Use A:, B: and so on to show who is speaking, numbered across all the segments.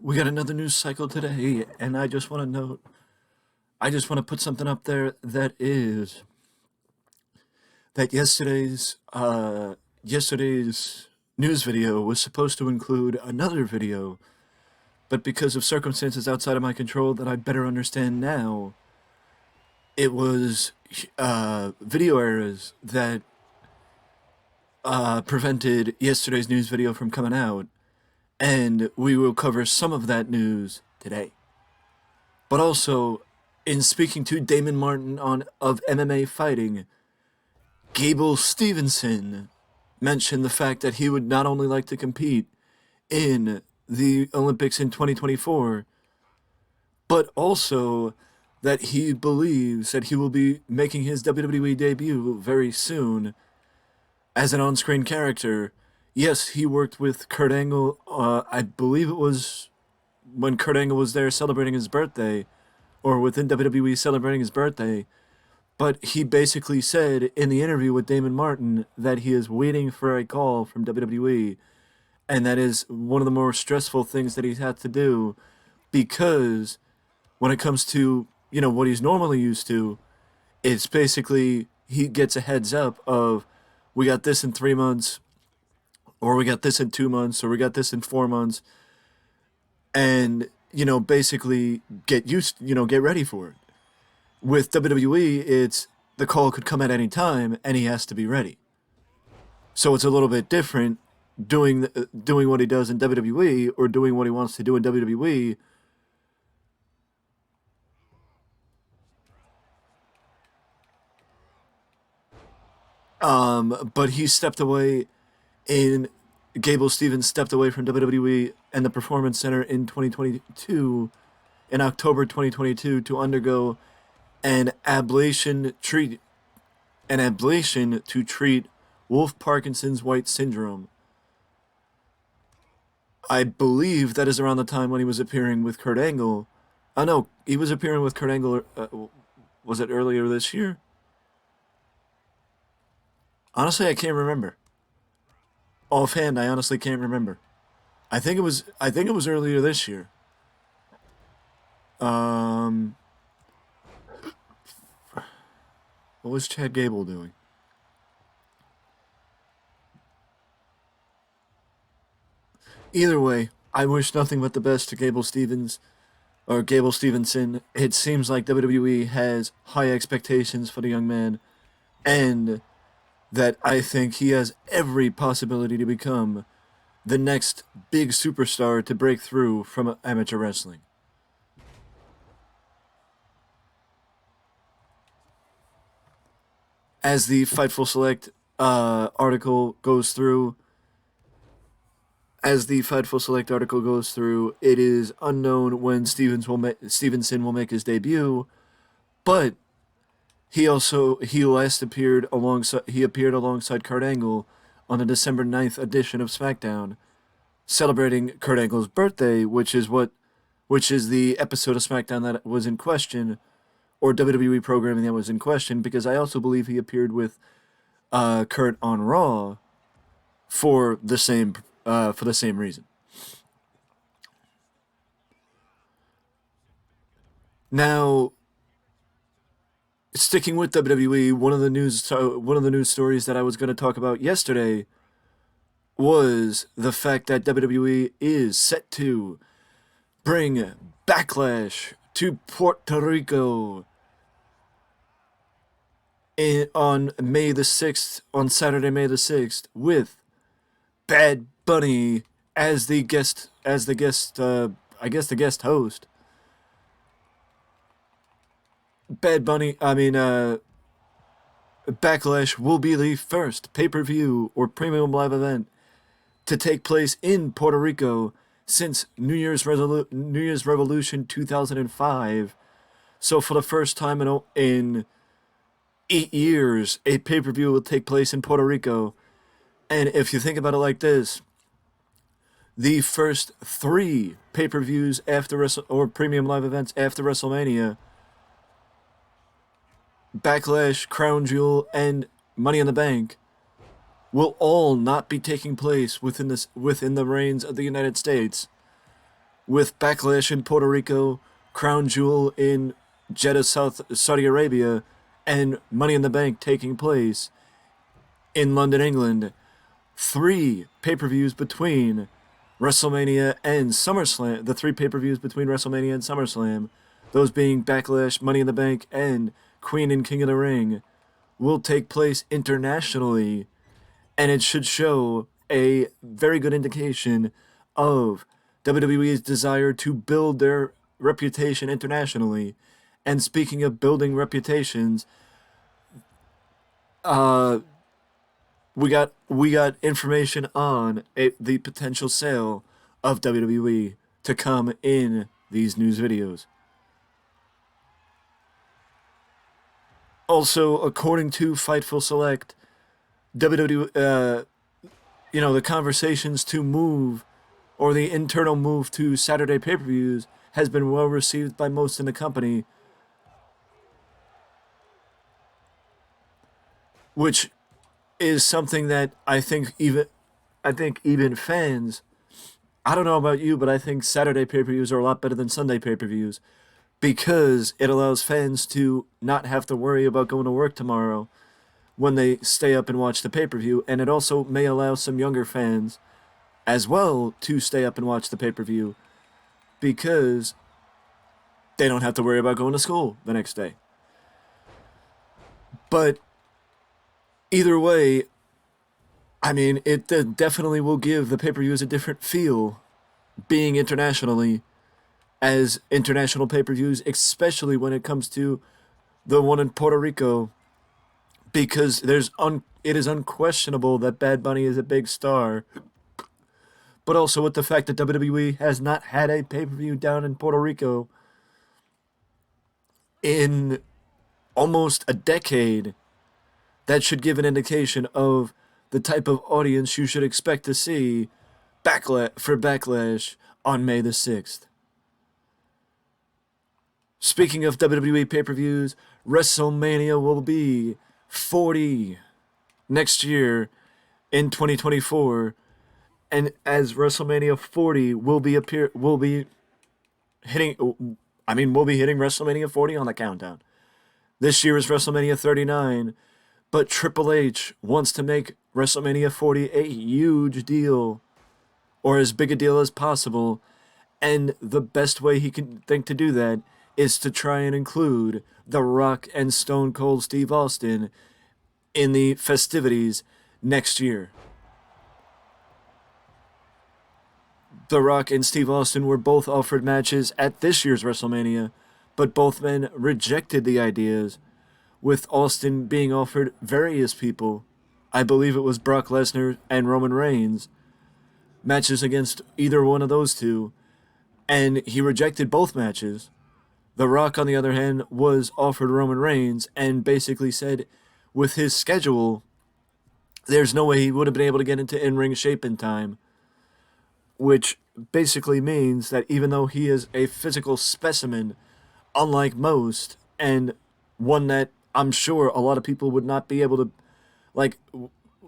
A: We got another news cycle today, and I just want to put something up there that is that yesterday's news video was supposed to include another video, but because of circumstances outside of my control that I better understand now, it was video errors that prevented yesterday's news video from coming out, and we will cover some of that news today. But also, in speaking to Damon Martin of MMA Fighting, Gable Stevenson mentioned the fact that he would not only like to compete in the Olympics in 2024, but also that he believes that he will be making his WWE debut very soon as an on-screen character. Yes, he worked with Kurt Angle, I believe it was when Kurt Angle was there celebrating his birthday, or within WWE celebrating his birthday, but he basically said in the interview with Damon Martin that he is waiting for a call from WWE, and that is one of the more stressful things that he's had to do, because when it comes to, what he's normally used to, it's basically he gets a heads up of, we got this in 3 months, or we got this in 2 months, or we got this in 4 months, and basically get ready for it. With WWE, it's the call could come at any time, and he has to be ready. So it's a little bit different doing what he does in WWE, or doing what he wants to do in WWE. But he stepped away in Gable Stevens stepped away from WWE and the Performance Center in 2022, in October 2022, to undergo an ablation to treat Wolff Parkinson's White syndrome. I believe that is around the time when he was appearing with Kurt Angle. Oh no, he was appearing with Kurt Angle. Was it earlier this year? Honestly, I can't remember. Offhand, I honestly can't remember. I think it was. I think it was earlier this year. Um, what was Chad Gable doing? Either way, I wish nothing but the best to Gable Stevenson. It seems like WWE has high expectations for the young man, and that I think he has every possibility to become the next big superstar to break through from amateur wrestling. As the Fightful Select article goes through, it is unknown when Stevenson will make his debut, but he appeared alongside Kurt Angle on the December 9th edition of SmackDown, celebrating Kurt Angle's birthday, which is the episode of SmackDown that was in question, or WWE programming that was in question, because I also believe he appeared with Kurt on Raw for the same reason. Now, sticking with WWE, one of the news stories that I was going to talk about yesterday was the fact that WWE is set to bring Backlash to Puerto Rico on Saturday, May the 6th, with Bad Bunny as the guest host. Backlash will be the first pay-per-view or premium live event to take place in Puerto Rico since New Year's Revolution 2005. So for the first time in 8 years, a pay-per-view will take place in Puerto Rico. And if you think about it like this, the first 3 pay-per-views or premium live events after WrestleMania, Backlash, Crown Jewel, and Money in the Bank, will all not be taking place within the reigns of the United States. with Backlash in Puerto Rico, Crown Jewel in Jeddah, Saudi Arabia, and Money in the Bank taking place in London, England. 3 pay-per-views between WrestleMania and SummerSlam. The 3 pay-per-views between WrestleMania and SummerSlam, those being Backlash, Money in the Bank, and Queen and King of the Ring, will take place internationally, and it should show a very good indication of WWE's desire to build their reputation internationally. And speaking of building reputations, we got information on the potential sale of WWE to come in these news videos. Also, according to Fightful Select, WWE, the conversations to move, or the internal move to Saturday pay-per-views, has been well received by most in the company, which is something that I think even fans. I don't know about you, but I think Saturday pay-per-views are a lot better than Sunday pay-per-views because it allows fans to not have to worry about going to work tomorrow when they stay up and watch the pay-per-view, and it also may allow some younger fans as well to stay up and watch the pay-per-view because they don't have to worry about going to school the next day. But either way, I mean, it definitely will give the pay-per-views a different feel being internationally as international pay-per-views, especially when it comes to the one in Puerto Rico, because it is unquestionable that Bad Bunny is a big star, but also with the fact that WWE has not had a pay-per-view down in Puerto Rico in almost a decade, that should give an indication of the type of audience you should expect to see for Backlash on May the 6th. Speaking of WWE pay-per-views, WrestleMania will be 40 next year in 2024, and as WrestleMania 40 will be hitting we'll be hitting WrestleMania 40 on the countdown. This year is WrestleMania 39, but Triple H wants to make WrestleMania 40 a huge deal, or as big a deal as possible, and the best way he can think to do that is to try and include The Rock and Stone Cold Steve Austin in the festivities next year. The Rock and Steve Austin were both offered matches at this year's WrestleMania, but both men rejected the ideas, with Austin being offered various people. I believe it was Brock Lesnar and Roman Reigns, matches against either one of those two, and he rejected both matches. The Rock, on the other hand, was offered Roman Reigns and basically said with his schedule, there's no way he would have been able to get into in-ring shape in time, which basically means that even though he is a physical specimen, unlike most, and one that I'm sure a lot of people would not be able to, like,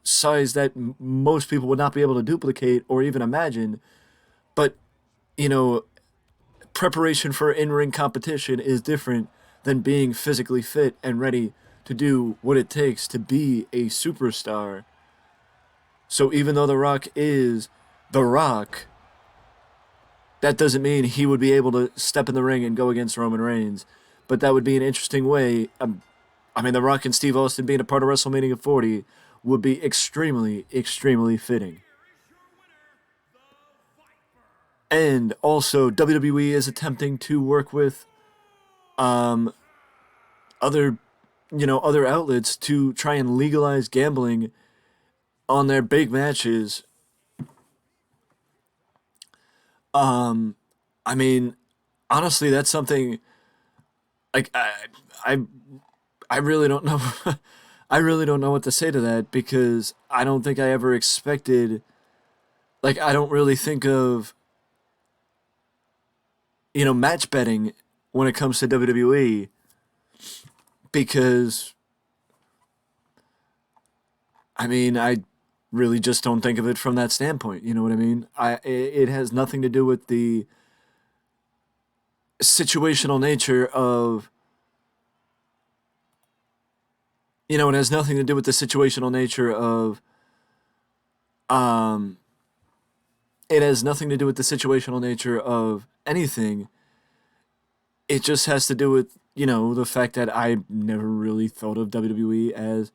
A: size that most people would not be able to duplicate or even imagine, but, preparation for in-ring competition is different than being physically fit and ready to do what it takes to be a superstar. So even though The Rock is The Rock, that doesn't mean he would be able to step in the ring and go against Roman Reigns. But that would be an interesting way. The Rock and Steve Austin being a part of WrestleMania 40 would be extremely, extremely fitting. And also, WWE is attempting to work with other other outlets to try and legalize gambling on their big matches. I mean, honestly, that's something like I I really don't know. I really don't know what to say to that because I don't think I ever expected. Like, I don't really think of match betting when it comes to WWE because I really just don't think of it from that standpoint. You know what I mean? It has nothing to do with the situational nature of, it has nothing to do with the situational nature of, um, it has nothing to do with the situational nature of anything. It just has to do with, the fact that I never really thought of WWE as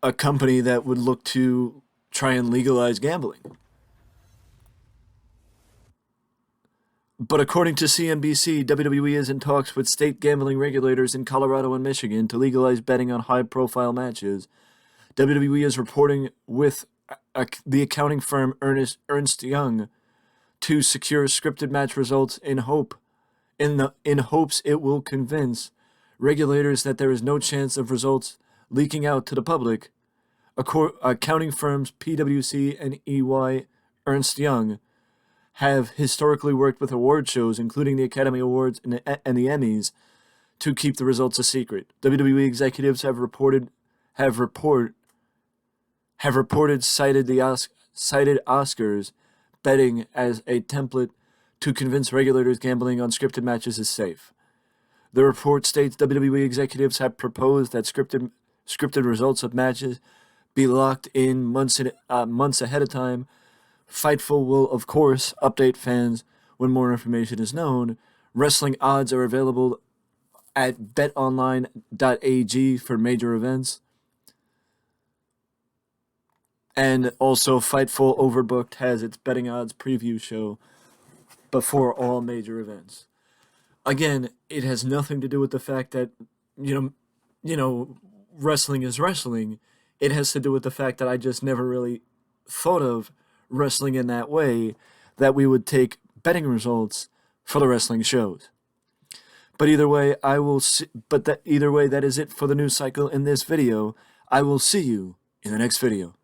A: a company that would look to try and legalize gambling. But according to CNBC, WWE is in talks with state gambling regulators in Colorado and Michigan to legalize betting on high-profile matches. WWE is reporting with the accounting firm Ernst Young to secure scripted match results in hopes it will convince regulators that there is no chance of results leaking out to the public. Accounting firms PwC and EY Ernst Young have historically worked with award shows, including the Academy Awards and the Emmys, to keep the results a secret. WWE executives have reported cited Oscars betting as a template to convince regulators gambling on scripted matches is safe. The report states WWE executives have proposed that scripted results of matches be locked in months ahead of time. Fightful will, of course, update fans when more information is known. Wrestling odds are available at betonline.ag for major events. And also, Fightful Overbooked has its betting odds preview show before all major events. Again, it has nothing to do with the fact that, wrestling is wrestling. It has to do with the fact that I just never really thought of wrestling in that way, that we would take betting results for the wrestling shows. But either way, that is it for the news cycle in this video. I will see you in the next video.